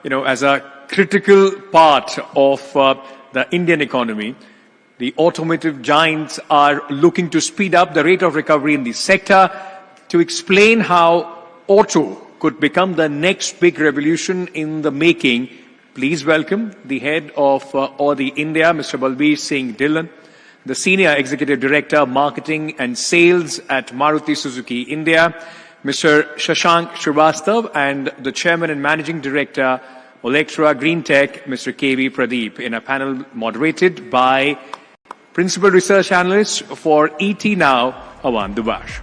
as a critical part of the Indian economy. The automotive giants are looking to speed up the rate of recovery in the sector. To explain how auto could become the next big revolution in the making, please welcome the head of Audi India, Mr. Balbir Singh Dhillon, the Senior Executive Director, Marketing and Sales at Maruti Suzuki India, Mr. Shashank Srivastava, and the Chairman and Managing Director, Electra Green Tech, Mr. KV Pradeep, in a panel moderated by Principal Research Analyst for ET Now, Awan Dubash.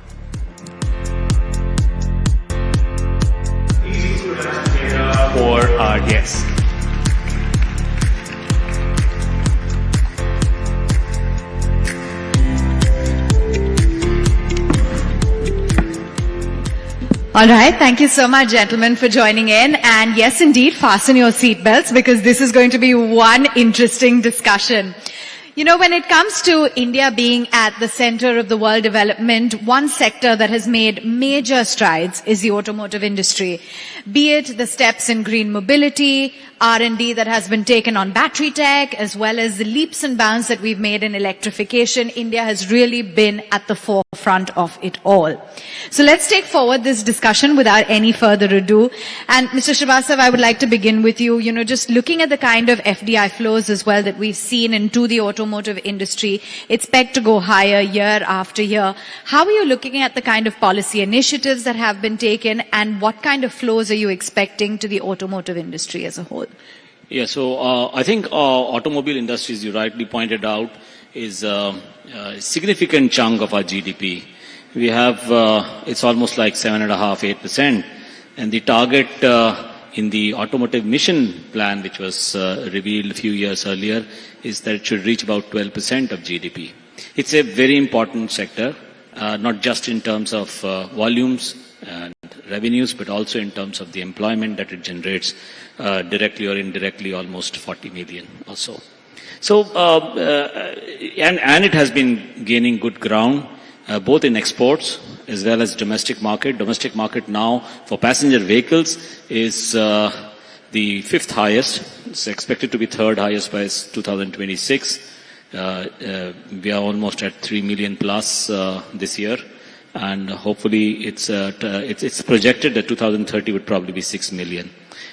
For our guests. All right. Thank you so much, gentlemen, for joining in. And yes, indeed, fasten your seatbelts because this is going to be one interesting discussion. When it comes to India being at the center of the world development, one sector that has made major strides is the automotive industry. Be it the steps in green mobility, R&D that has been taken on battery tech, as well as the leaps and bounds that we've made in electrification, India has really been at the forefront of it all. So let's take forward this discussion without any further ado. And Mr. Srivastava, I would like to begin with you. Just looking at the kind of FDI flows as well that we've seen into the automotive industry, it's pegged to go higher year after year. How are you looking at the kind of policy initiatives that have been taken, and what kind of flows are you expecting to the automotive industry as a whole? Yeah, so I think automobile industry, as you rightly pointed out, is a significant chunk of our GDP. We have, it's almost like 7.5%, 8%. And the target in the automotive mission plan, which was revealed a few years earlier, is that it should reach about 12% of GDP. It's a very important sector, not just in terms of volumes and revenues, but also in terms of the employment that it generates, directly or indirectly, almost 40 million or so. So, and it has been gaining good ground, both in exports as well as domestic market. Domestic market now for passenger vehicles is the fifth highest. It's expected to be third highest by 2026. We are almost at 3 million plus this year. And hopefully it's projected that 2030 would probably be 6 million.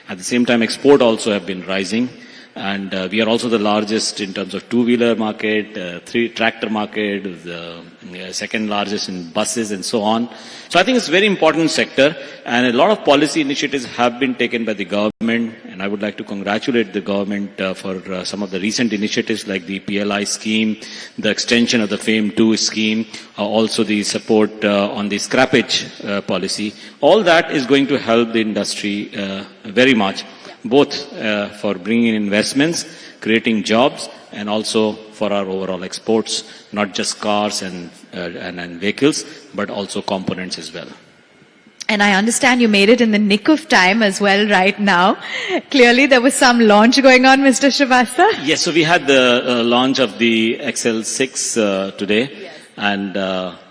At the same time, export also have been rising. And we are also the largest in terms of two-wheeler market, tractor market, the second largest in buses and so on. So I think it's a very important sector, and a lot of policy initiatives have been taken by the government, and I would like to congratulate the government for some of the recent initiatives like the PLI scheme, the extension of the FAME 2 scheme, also the support on the scrappage policy. All that is going to help the industry very much, both for bringing in investments, creating jobs, and also for our overall exports, not just cars and vehicles, but also components as well. And I understand you made it in the nick of time as well right now. Clearly there was some launch going on, Mr. Srivastava. Yes, so we had the launch of the XL6 today, yes. And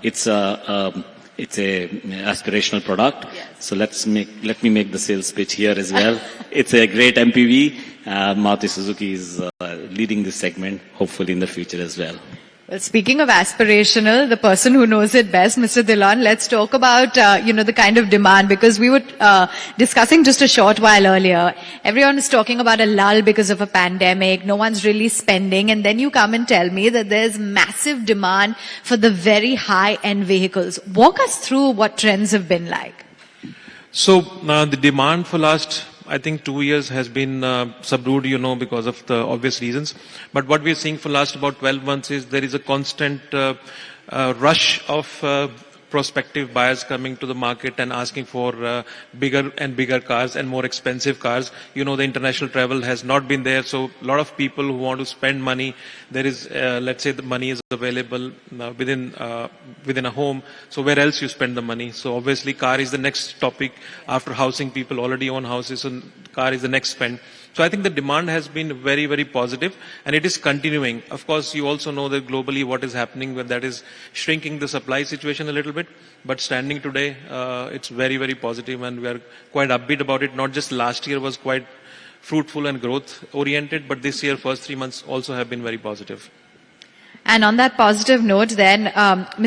it's a aspirational product. Yes. So let me make the sales pitch here as well. It's a great MPV. Maruti Suzuki is leading this segment, hopefully in the future as well. Well, speaking of aspirational, the person who knows it best, Mr. Dhillon, let's talk about, the kind of demand, because we were discussing just a short while earlier. Everyone is talking about a lull because of a pandemic. No one's really spending. And then you come and tell me that there's massive demand for the very high-end vehicles. Walk us through what trends have been like. So the demand for last, I think 2 years has been subdued, because of the obvious reasons. But what we're seeing for last about 12 months is there is a constant rush of prospective buyers coming to the market and asking for bigger and bigger cars and more expensive cars. The international travel has not been there. So a lot of people who want to spend money, there is, let's say the money is available within a home. So where else you spend the money? So obviously car is the next topic after housing. People already own houses, so car is the next spend. So I think the demand has been very, very positive, and it is continuing. Of course, you also know that globally what is happening, that is shrinking the supply situation a little bit. But standing today, it's very, very positive, and we are quite upbeat about it. Not just last year was quite fruitful and growth oriented, but this year, first 3 months also have been very positive. And on that positive note then,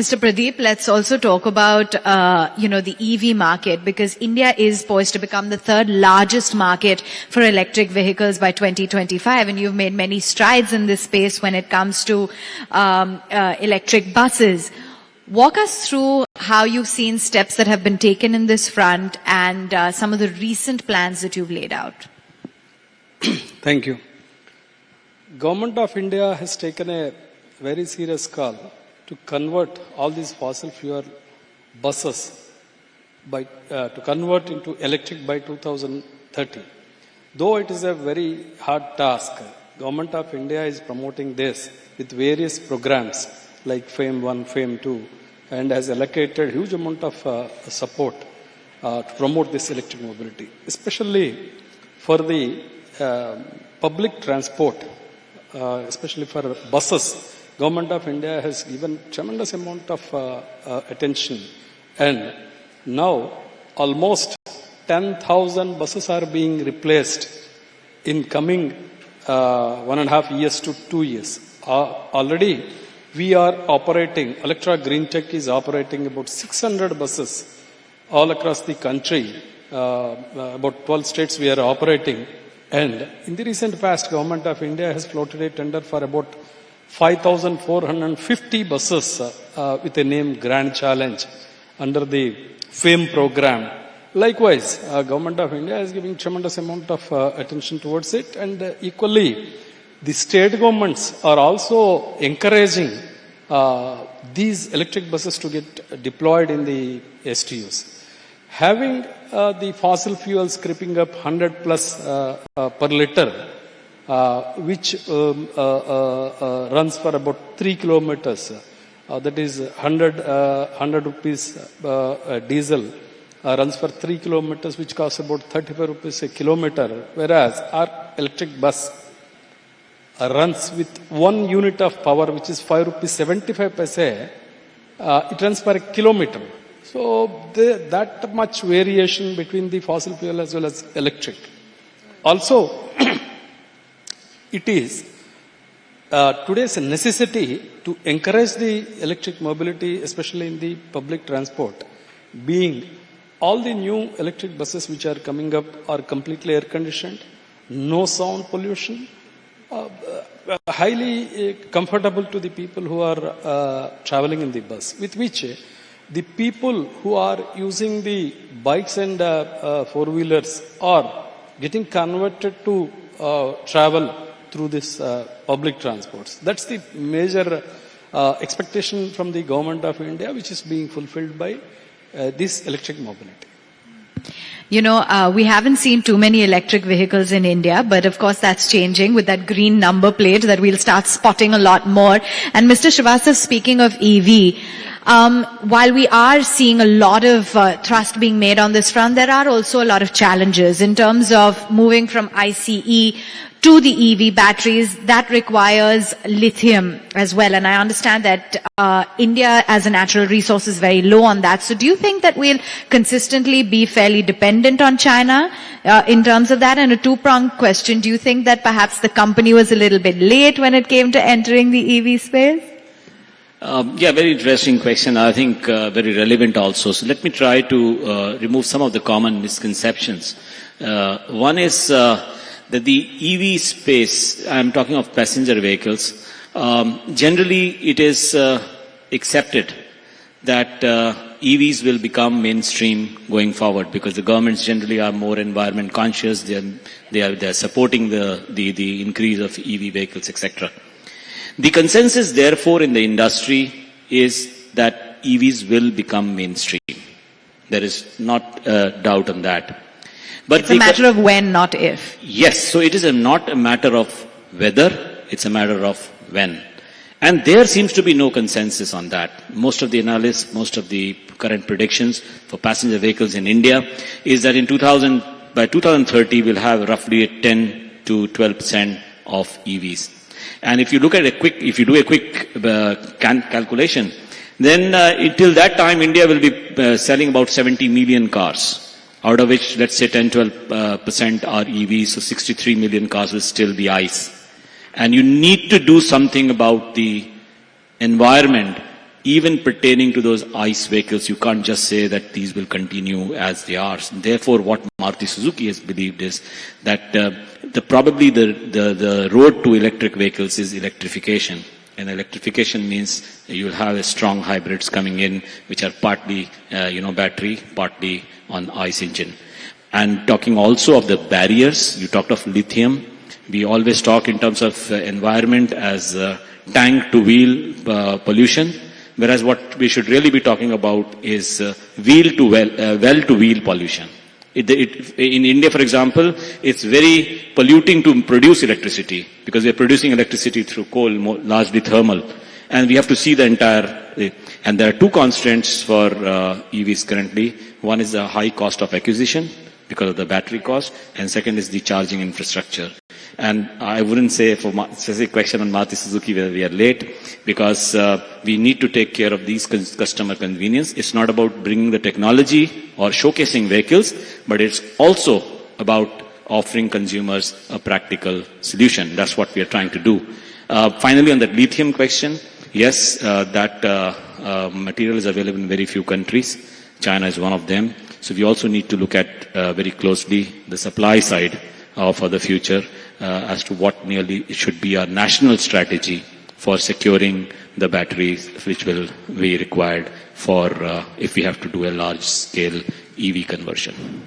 Mr. Pradeep, let's also talk about, the EV market, because India is poised to become the third largest market for electric vehicles by 2025. And you've made many strides in this space when it comes to electric buses. Walk us through how you've seen steps that have been taken in this front and some of the recent plans that you've laid out. Thank you. Government of India has taken a very serious call to convert all these fossil fuel buses to convert into electric by 2030. Though it is a very hard task, Government of India is promoting this with various programs like FAME 1, FAME 2, and has allocated huge amount of support to promote this electric mobility, especially for the public transport, especially for buses. Government of India has given tremendous amount of attention, and now almost 10,000 buses are being replaced in coming 1.5 years to 2 years. Already we are operating, Electra Green Tech is operating about 600 buses all across the country. About 12 states we are operating, and in the recent past Government of India has floated a tender for about 5,450 buses with a name Grand Challenge under the FAME program. Likewise, Government of India is giving tremendous amount of attention towards it, and equally the state governments are also encouraging these electric buses to get deployed in the STUs. Having the fossil fuels creeping up 100 plus per liter, which runs for about 3 kilometers. That is 100 rupees diesel runs for 3 kilometers, which costs about 35 rupees a kilometer. Whereas our electric bus runs with 1 unit of power, which is 5 rupees 75 paise. It runs per kilometer. So that much variation between the fossil fuel as well as electric. Also, it is today's necessity to encourage the electric mobility, especially in the public transport, being all the new electric buses which are coming up are completely air conditioned, no sound pollution, highly comfortable to the people who are traveling in the bus, with which the people who are using the bikes and four-wheelers are getting converted to travel through this public transports. That's the major expectation from the Government of India, which is being fulfilled by this electric mobility. You know, we haven't seen too many electric vehicles in India, but of course that's changing with that green number plate that we'll start spotting a lot more. And Mr. Srivastava, speaking of EV, while we are seeing a lot of thrust being made on this front, there are also a lot of challenges in terms of moving from ICE to the EV batteries. That requires lithium as well. And I understand that India as a natural resource is very low on that. So do you think that we'll consistently be fairly dependent on China in terms of that? And a two-pronged question, do you think that perhaps the company was a little bit late when it came to entering the EV space? Yeah, very interesting question. I think very relevant also. So let me try to remove some of the common misconceptions. One is that the EV space, I'm talking of passenger vehicles, generally it is accepted that EVs will become mainstream going forward because the governments generally are more environment conscious. They are supporting the increase of EV vehicles, etc. The consensus, therefore, in the industry is that EVs will become mainstream. There is not a doubt on that. But it's a matter of when, not if. Yes, so it is not a matter of whether, it's a matter of when. And there seems to be no consensus on that. Most of the analysts, most of the current predictions for passenger vehicles in India is that by 2030 we'll have roughly a 10 to 12% of EVs. And if you look at if you do a quick calculation, then until that time India will be selling about 70 million cars out of which, let's say 10-12% are EVs, so 63 million cars will still be ICE. And you need to do something about the environment, even pertaining to those ICE vehicles. You can't just say that these will continue as they are. Therefore, what Maruti Suzuki has believed is that probably the road to electric vehicles is electrification. And electrification means you'll have a strong hybrids coming in, which are partly, battery, partly on ICE engine. And talking also of the barriers, you talked of lithium. We always talk in terms of environment as tank to wheel pollution, whereas what we should really be talking about is well to wheel pollution. In India, for example, it's very polluting to produce electricity because we are producing electricity through coal, largely thermal, and we have to see the entire. And there are two constraints for EVs currently. One is the high cost of acquisition because of the battery cost, and second is the charging infrastructure. And I wouldn't say for specific question on Maruti Suzuki whether we are late, because we need to take care of these customer convenience. It's not about bringing the technology or showcasing vehicles, but it's also about offering consumers a practical solution. That's what we are trying to do. Finally, on the lithium question, yes, that material is available in very few countries. China is one of them. So we also need to look at very closely the supply side for the future as to what nearly should be our national strategy for securing the batteries which will be required for if we have to do a large-scale EV conversion.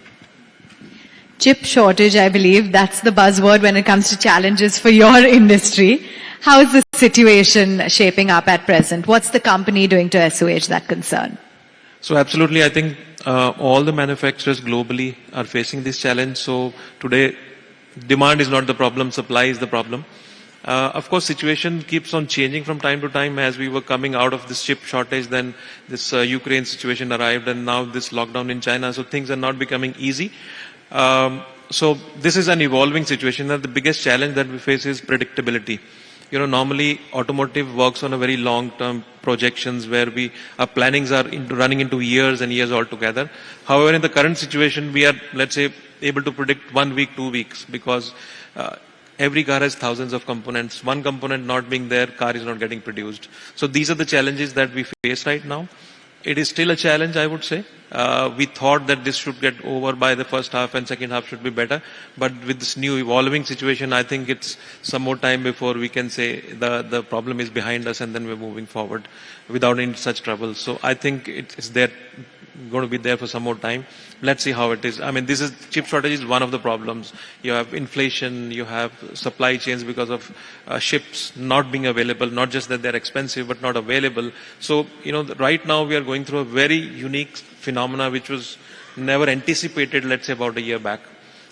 Chip shortage, I believe, that's the buzzword when it comes to challenges for your industry. How is the situation shaping up at present? What's the company doing to assuage that concern? So absolutely, I think all the manufacturers globally are facing this challenge. So today, demand is not the problem, supply is the problem. Of course, situation keeps on changing from time to time. As we were coming out of this chip shortage, then this Ukraine situation arrived, and now this lockdown in China. So things are not becoming easy. So this is an evolving situation, and the biggest challenge that we face is predictability. Normally automotive works on a very long-term projections where our plannings are running into years and years altogether. However, in the current situation, we are, let's say, able to predict 1 week, 2 weeks, because every car has thousands of components. One component not being there, car is not getting produced. So these are the challenges that we face right now. It is still a challenge, I would say. We thought that this should get over by the first half and second half should be better. But with this new evolving situation, I think it's some more time before we can say the problem is behind us and then we're moving forward without any such trouble. So I think it's going to be there for some more time. Let's see how it is. I mean, chip shortage is one of the problems. You have inflation, you have supply chains because of ships not being available, not just that they're expensive, but not available. So, right now we are going through a very unique phenomena which was never anticipated, let's say, about a year back.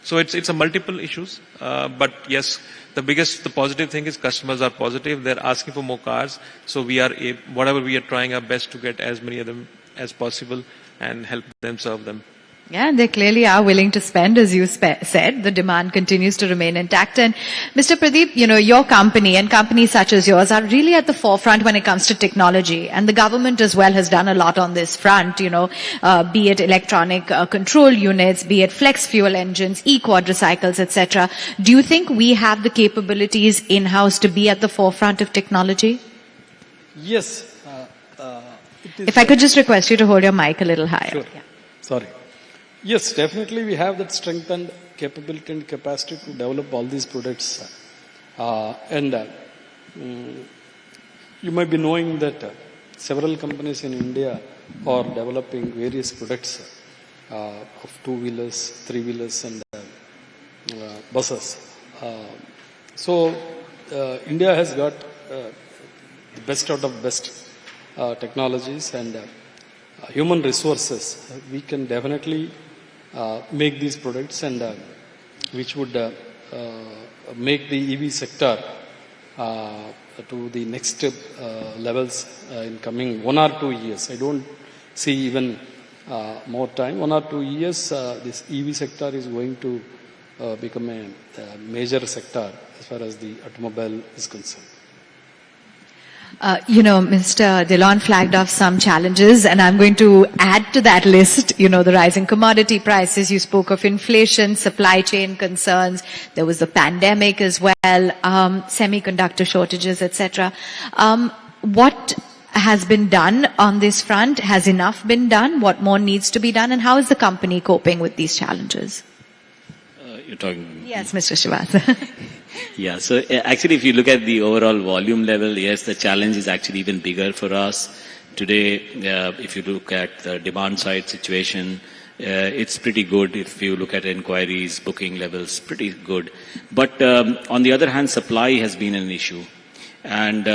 So it's a multiple issues. But yes, the positive thing is customers are positive. They're asking for more cars. So we are trying our best to get as many of them as possible and help them serve them. Yeah, and they clearly are willing to spend, as you said. The demand continues to remain intact. And Mr. Pradeep, your company and companies such as yours are really at the forefront when it comes to technology. And the government as well has done a lot on this front, be it electronic control units, be it flex fuel engines, e-quadricycles, etc. Do you think we have the capabilities in-house to be at the forefront of technology? Yes. If I could just request you to hold your mic a little higher. Sure. Yeah. Sorry. Yes, definitely we have that strength and capability and capacity to develop all these products. You might be knowing that several companies in India are developing various products of two-wheelers, three-wheelers and buses. So India has got the best out of best technologies and human resources. We can definitely make these products and which would make the EV sector to the next levels in coming 1 or 2 years. I don't see even more time. 1 or 2 years, this EV sector is going to become a major sector as far as the automobile is concerned. Mr. Dhillon flagged off some challenges, and I'm going to add to that list, the rising commodity prices. You spoke of inflation, supply chain concerns. There was the pandemic as well, semiconductor shortages, etc. What has been done on this front? Has enough been done? What more needs to be done? And how is the company coping with these challenges? You're talking... Yes, Mr. Srivastava. Yeah, so actually if you look at the overall volume level, yes, the challenge is actually even bigger for us. Today, if you look at the demand side situation, it's pretty good. If you look at inquiries, booking levels, pretty good. But on the other hand, supply has been an issue. And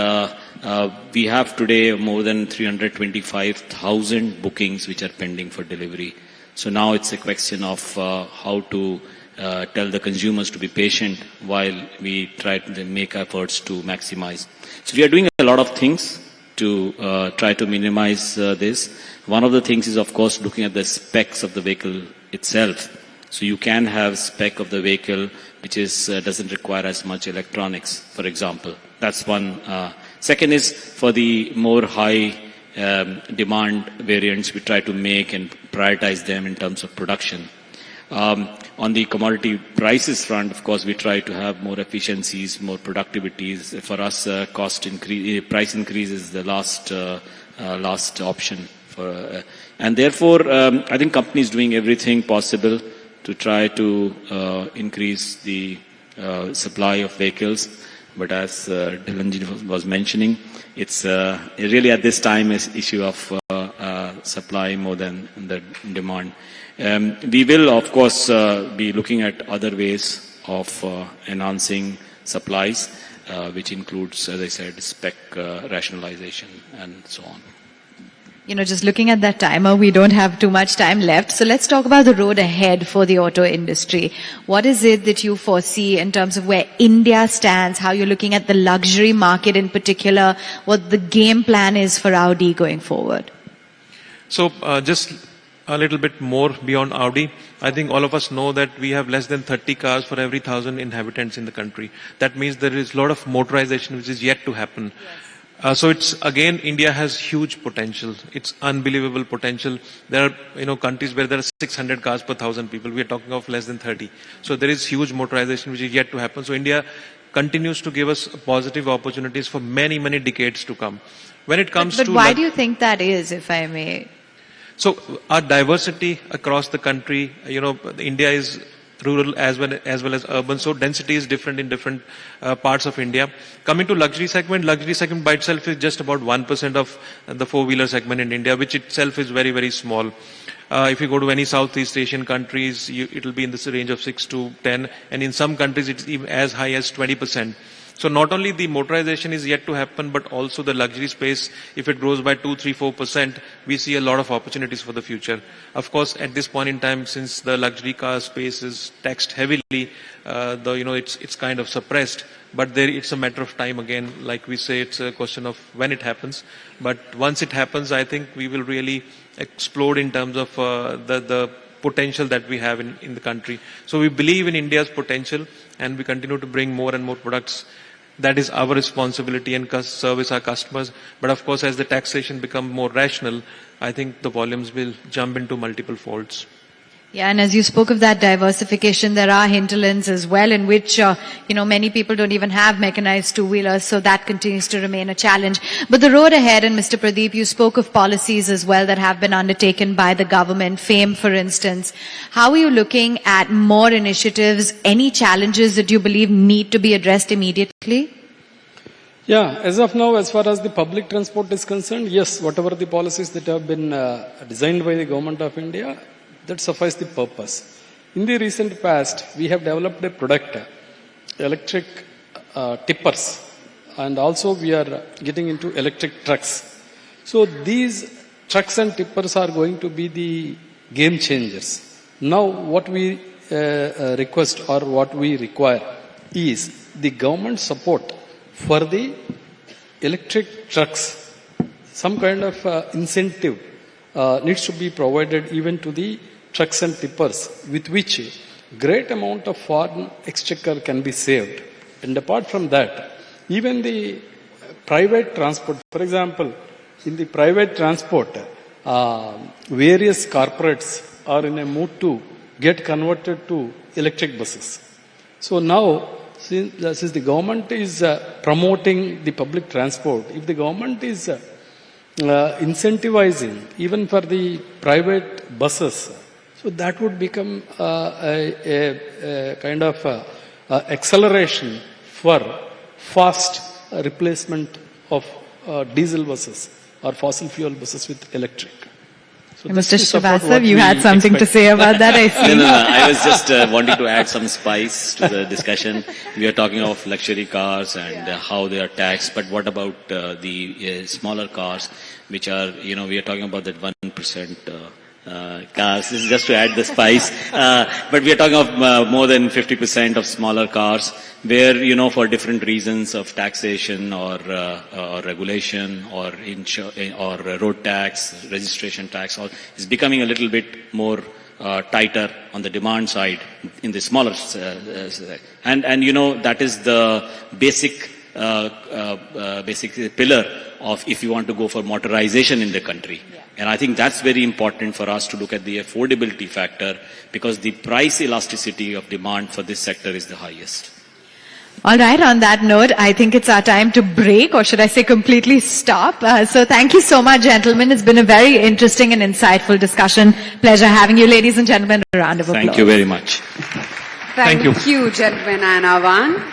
we have today more than 325,000 bookings which are pending for delivery. So now it's a question of how to tell the consumers to be patient while we try to make efforts to maximize. So we are doing a lot of things to try to minimize this. One of the things is, of course, looking at the specs of the vehicle itself. So you can have spec of the vehicle which is doesn't require as much electronics, for example. That's one. Second is for the more high demand variants, we try to make and prioritize them in terms of production. On the commodity prices front, of course, we try to have more efficiencies, more productivities. For us, price increase is the last option. And therefore, I think company is doing everything possible to try to increase the supply of vehicles. But as Dhillon was mentioning, it's really at this time an issue of supply more than the demand. We will, of course, be looking at other ways of enhancing supplies, which includes, as I said, spec rationalization and so on. Just looking at that timer, we don't have too much time left. So let's talk about the road ahead for the auto industry. What is it that you foresee in terms of where India stands, how you're looking at the luxury market in particular, what the game plan is for Audi going forward? So just a little bit more beyond Audi. I think all of us know that we have less than 30 cars for every 1,000 inhabitants in the country. That means there is a lot of motorization which is yet to happen. Yes. So it's, again, India has huge potential. It's unbelievable potential. There are, countries where there are 600 cars per 1,000 people. We are talking of less than 30. So there is huge motorization which is yet to happen. So India continues to give us positive opportunities for many, many decades to come. When it comes but why do you think that is, if I may? So our diversity across the country, India is rural as well as urban. So density is different in different parts of India. Coming to luxury segment by itself is just about 1% of the four-wheeler segment in India, which itself is very, very small. If you go to any Southeast Asian countries, it will be in this range of 6 to 10. And in some countries, it's even as high as 20%. So not only the motorization is yet to happen, but also the luxury space, if it grows by 2, 3, 4%, we see a lot of opportunities for the future. Of course, at this point in time, since the luxury car space is taxed heavily, it's kind of suppressed. But it's a matter of time again. Like we say, it's a question of when it happens. But once it happens, I think we will really explode in terms of the potential that we have in the country. So we believe in India's potential, and we continue to bring more and more products. That is our responsibility and service our customers. But of course, as the taxation becomes more rational, I think the volumes will jump into multiple folds. Yeah, and as you spoke of that diversification, there are hinterlands as well in which, many people don't even have mechanized two-wheelers, so that continues to remain a challenge. But the road ahead, and Mr. Pradeep, you spoke of policies as well that have been undertaken by the government, FAME for instance. How are you looking at more initiatives, any challenges that you believe need to be addressed immediately? Yeah, as of now, as far as the public transport is concerned, yes, whatever the policies that have been designed by the government of India, that suffice the purpose. In the recent past, we have developed a product, electric tippers, and also we are getting into electric trucks. So these trucks and tippers are going to be the game changers. Now what we request or what we require is the government support for the electric trucks. Some kind of incentive needs to be provided even to the trucks and tippers, with which great amount of foreign exchequer can be saved. And apart from that, even the private transport, for example, in the private transport, various corporates are in a mood to get converted to electric buses. So now, since the government is promoting the public transport, if the government is incentivizing even for the private buses, so that would become a kind of acceleration for fast replacement of diesel buses or fossil fuel buses with electric. So Mr. Srivastava, you had something to say about that, I see. No. I was just wanting to add some spice to the discussion. We are talking of luxury cars and how they are taxed, but what about the smaller cars, which are, we are talking about that 1% cars. This is just to add the spice. But we are talking of more than 50% of smaller cars where, for different reasons of taxation or regulation or road tax, registration tax, is becoming a little bit more tighter on the demand side in the smaller, and that is the basic pillar of if you want to go for motorization in the country. And I think that's very important for us to look at the affordability factor, because the price elasticity of demand for this sector is the highest. All right, on that note, I think it's our time to break, or should I say completely stop. So thank you so much, gentlemen. It's been a very interesting and insightful discussion. Pleasure having you, ladies and gentlemen. A round of applause. Thank you very much. Thank you, gentlemen and Avan.